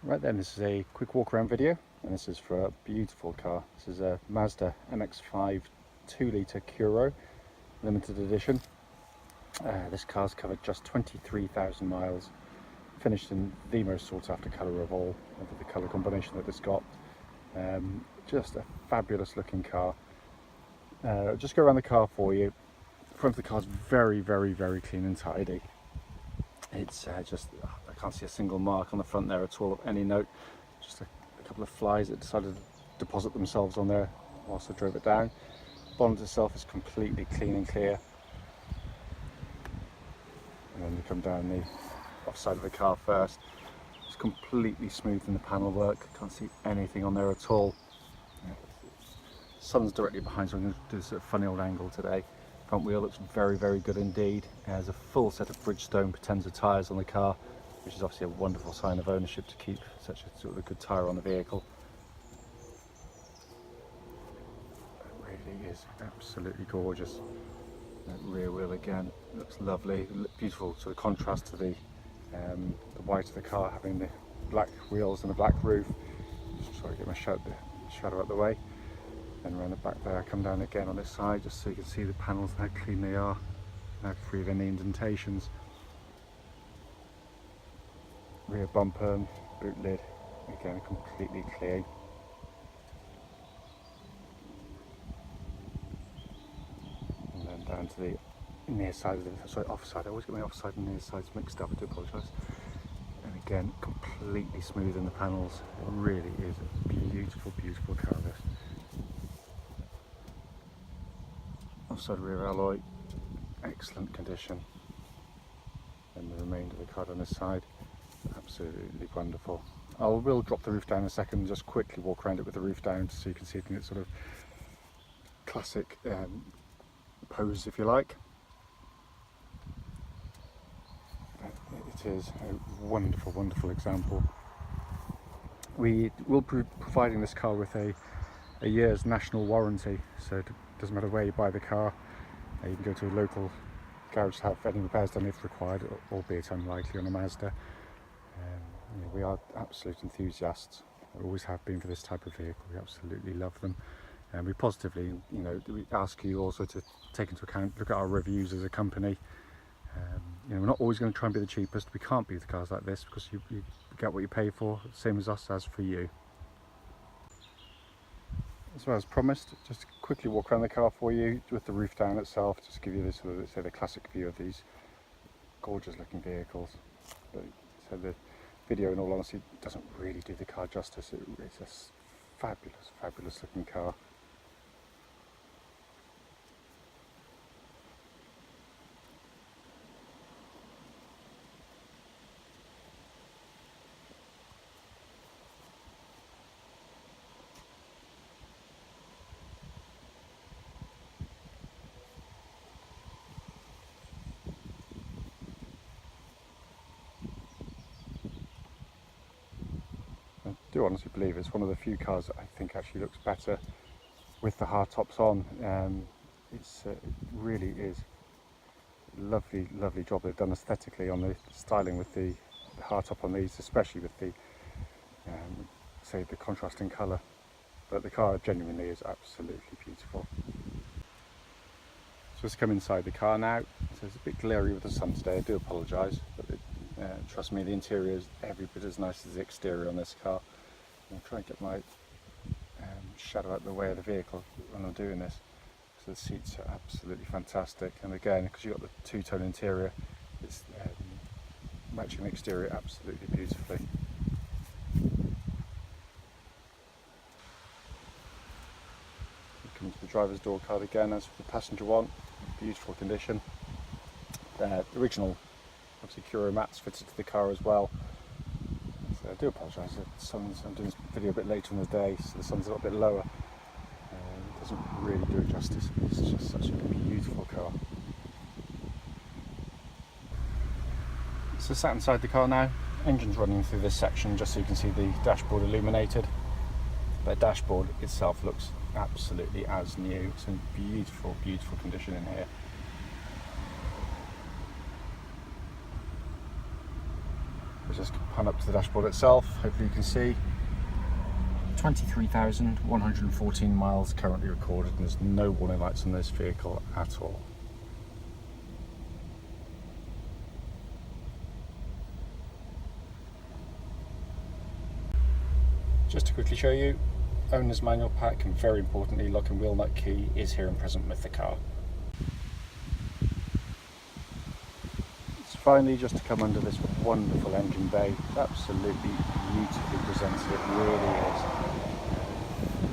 Right then, this is a quick walk around video, and this is for a beautiful car. This is a Mazda MX-5 2-litre Kuro limited edition. This car's covered just 23,000 miles, finished in the most sought after colour of all, the colour combination that it's got. Just a fabulous looking car. Just go around the car for you. The front of the car's very clean and tidy. It's I can't see a single mark on the front there at all of any note. Just a couple of flies that decided to deposit themselves on there whilst I drove it down. Bonnet itself is completely clean and clear. And then you come down the offside of the car first. It's completely smooth in the panel work. Can't see anything on there at all. Sun's directly behind, so I'm going to do this at a funny old angle today. Front wheel looks very good indeed. There's a full set of Bridgestone Potenza tyres on the car, which is obviously a wonderful sign of ownership to keep such a sort of a good tyre on the vehicle. It really is absolutely gorgeous. That rear wheel again looks lovely, beautiful sort of contrast to the white of the car, having the black wheels and the black roof. Just try to get my shadow out of the way. Then around the back there, I come down again on this side just so you can see the panels, how clean they are, how free of any indentations. Rear bumper and boot lid, again completely clean. And then down to the near side of the, sorry, offside, I always get my offside and near sides mixed up, I do apologise. And again, completely smooth in the panels. It really is a beautiful car, this. Offside rear alloy, excellent condition, and the remainder of the car on this side, absolutely wonderful. I will drop the roof down in a second and just quickly walk around it with the roof down so you can see it in its sort of classic pose, if you like. It is a wonderful example. We will be providing this car with a year's national warranty, so it doesn't matter where you buy the car. You can go to a local garage to have any repairs done if required, albeit unlikely on a Mazda. We are absolute enthusiasts. We always have been for this type of vehicle. We absolutely love them, and we positively, we ask you also to take into account, look at our reviews as a company. We're not always going to try and be the cheapest. We can't be the cars like this because you get what you pay for, same as us as for you. As well as promised, just quickly walk around the car for you with the roof down itself, just to give you this sort of, say, the classic view of these gorgeous looking vehicles. But, so the video, in all honesty, doesn't really do the car justice. It's a fabulous looking car. I do honestly believe it's one of the few cars that I think actually looks better with the hardtops on. It really is a lovely job they've done aesthetically on the styling with the hardtop on these, especially with the say the contrasting colour. But the car genuinely is absolutely beautiful. So let's come inside the car now. So it's a bit glary with the sun today, I do apologise, but trust me, the interior is every bit as nice as the exterior on this car. I'm trying to get my shadow out of the way of the vehicle when I'm doing this. So the seats are absolutely fantastic, and again, because you've got the two-tone interior, it's matching the exterior absolutely beautifully. Coming to the driver's door card again, as for the passenger one, beautiful condition. The original, obviously, Kuro mats fitted to the car as well. So I do apologise, I'm doing this video a bit later in the day, so the sun's a little bit lower. It doesn't really do it justice. It's just such a beautiful car. So sat inside the car now, engine's running through this section just so you can see the dashboard illuminated. But the dashboard itself looks absolutely as new. It's in beautiful condition in here. It's just pan up to the dashboard itself. Hopefully you can see 23,114 miles currently recorded, and there's no warning lights on this vehicle at all. Just to quickly show you, owner's manual pack, and very importantly, lock and wheel nut key is here and present with the car. It's finally just to come under this wonderful engine bay. It's absolutely beautifully presented, it really is.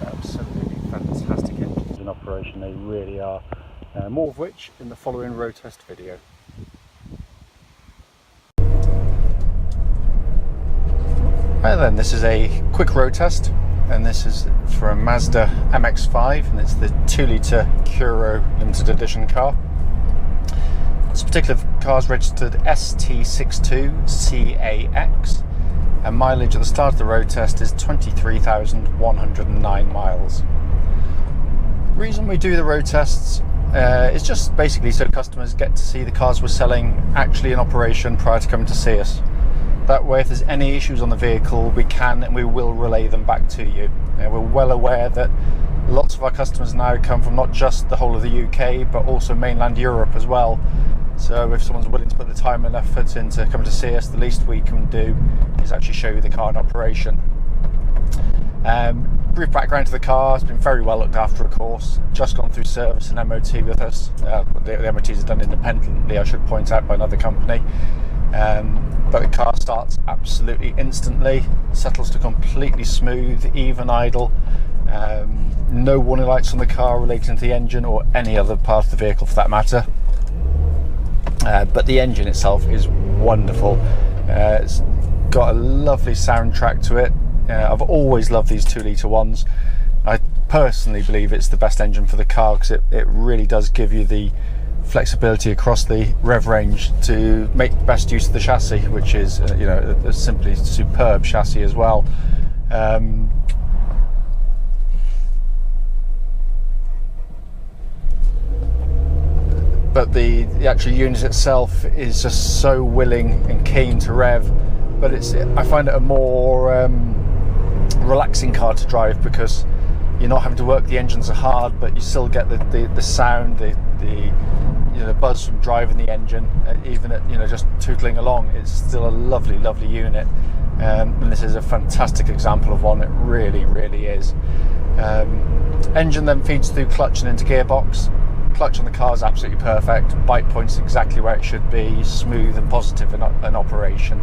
Absolutely fantastic engines in operation, they really are. More of which in the following road test video. Right then, this is a quick road test, and this is for a Mazda MX-5, and it's the 2-litre Kuro limited edition car. This particular car is registered ST62CAX, and mileage at the start of the road test is 23,109 miles. The reason we do the road tests is just basically so customers get to see the cars we're selling actually in operation prior to coming to see us. That way, if there's any issues on the vehicle, we can and we will relay them back to you. We're well aware that lots of our customers now come from not just the whole of the UK, but also mainland Europe as well. So if someone's willing to put the time and effort in to come to see us, the least we can do is actually show you the car in operation. Brief background to the car: it's been very well looked after, of course. Just gone through service and MOT with us. The MOTs are done independently, I should point out, by another company. But the car starts absolutely instantly, settles to completely smooth, even idle. No warning lights on the car relating to the engine or any other part of the vehicle for that matter. But the engine itself is wonderful. It's got a lovely soundtrack to it. I've always loved these 2-litre ones. I personally believe it's the best engine for the car because it really does give you the flexibility across the rev range to make best use of the chassis, which is a simply superb chassis as well. But the actual unit itself is just so willing and keen to rev, but I find it a more relaxing car to drive because you're not having to work the engine so hard, but you still get the sound, the buzz from driving the engine, even at just tootling along. It's still a lovely unit, and this is a fantastic example of one. It really is. Engine then feeds through clutch and into gearbox. Clutch on the car is absolutely perfect. Bite point's exactly where it should be, smooth and positive in operation.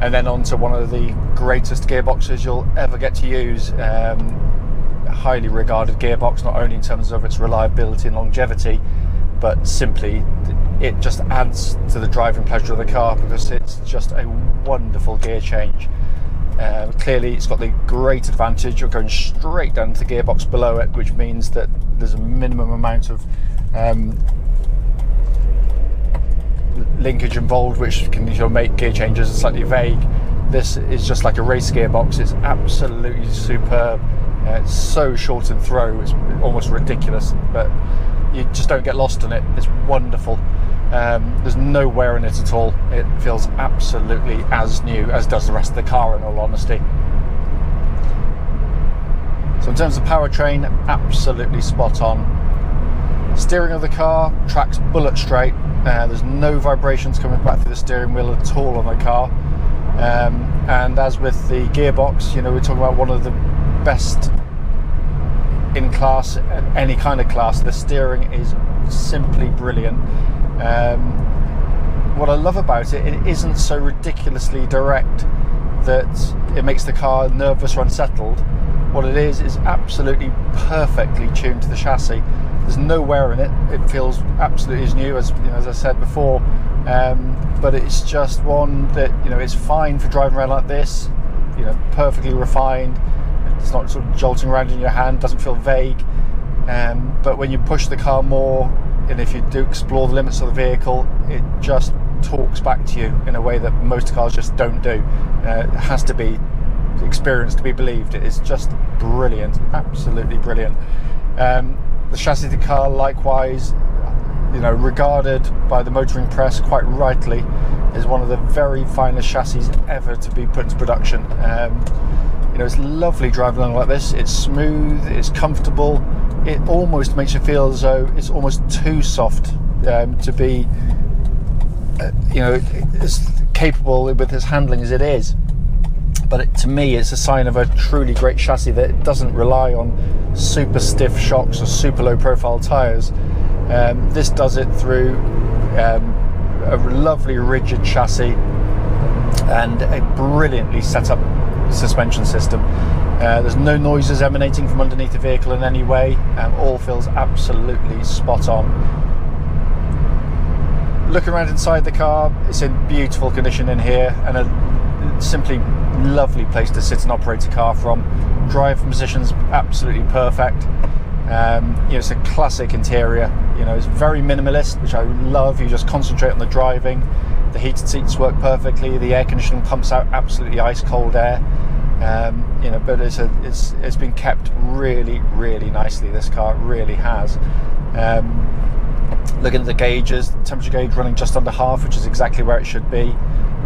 And then on to one of the greatest gearboxes you'll ever get to use. Highly regarded gearbox, not only in terms of its reliability and longevity, but simply it just adds to the driving pleasure of the car because it's just a wonderful gear change. Clearly it's got the great advantage of going straight down to the gearbox below it, which means that there's a minimum amount of linkage involved, which can make gear changes slightly vague. This is just like a race gearbox. It's absolutely superb. It's so short in throw, it's almost ridiculous, but you just don't get lost in it. It's wonderful. There's no wear in it at all. It feels absolutely as new as does the rest of the car, in all honesty. So in terms of powertrain, absolutely spot on. Steering of the car tracks bullet straight. There's no vibrations coming back through the steering wheel at all on the car. And as with the gearbox, we're talking about one of the best in class, any kind of class. The steering is simply brilliant. What I love about it isn't so ridiculously direct that it makes the car nervous or unsettled. What it is absolutely perfectly tuned to the chassis. There's no wear in it. It feels absolutely as new as I said before. But it's just one that is fine for driving around like this. Perfectly refined. It's not sort of jolting around in your hand. Doesn't feel vague. But when you push the car more, and if you do explore the limits of the vehicle, it just talks back to you in a way that most cars just don't do. It has to be experienced to be believed. It is just brilliant, absolutely brilliant. The chassis of the car, likewise, you know, regarded by the motoring press quite rightly as one of the very finest chassis ever to be put into production. You know, it's lovely driving along like this. It's smooth, it's comfortable. It almost makes you feel as though it's almost too soft to be, you know, as capable with its handling as it is. But to me, it's a sign of a truly great chassis that it doesn't rely on super stiff shocks or super low profile tyres. This does it through a lovely rigid chassis and a brilliantly set up suspension system. There's no noises emanating from underneath the vehicle in any way. All feels absolutely spot on. Looking around inside the car, it's in beautiful condition in here, and a simply lovely place to sit and operate a car from. Driving position's absolutely perfect. You know, it's a classic interior. You know, it's very minimalist, which I love. You just concentrate on the driving. The heated seats work perfectly. The air conditioning pumps out absolutely ice cold air. You know, but it's been kept really, really nicely. This car really has. Looking at the gauges, the temperature gauge running just under half, which is exactly where it should be.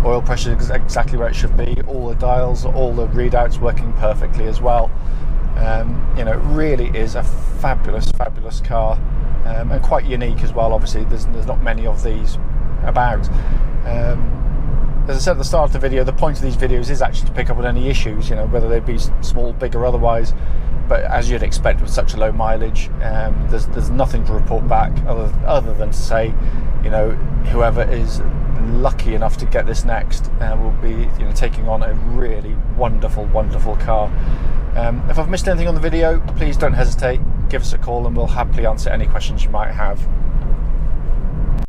Oil pressure is exactly where it should be. All the dials, all the readouts working perfectly as well. You know, it really is a fabulous, fabulous car, and quite unique as well. Obviously, there's not many of these about. As I said at the start of the video, the point of these videos is actually to pick up on any issues, you know, whether they be small, big or otherwise. But as you'd expect with such a low mileage, there's nothing to report back other than to say, you know, whoever is lucky enough to get this next will be, you know, taking on a really wonderful, wonderful car. If I've missed anything on the video, please don't hesitate, give us a call and we'll happily answer any questions you might have.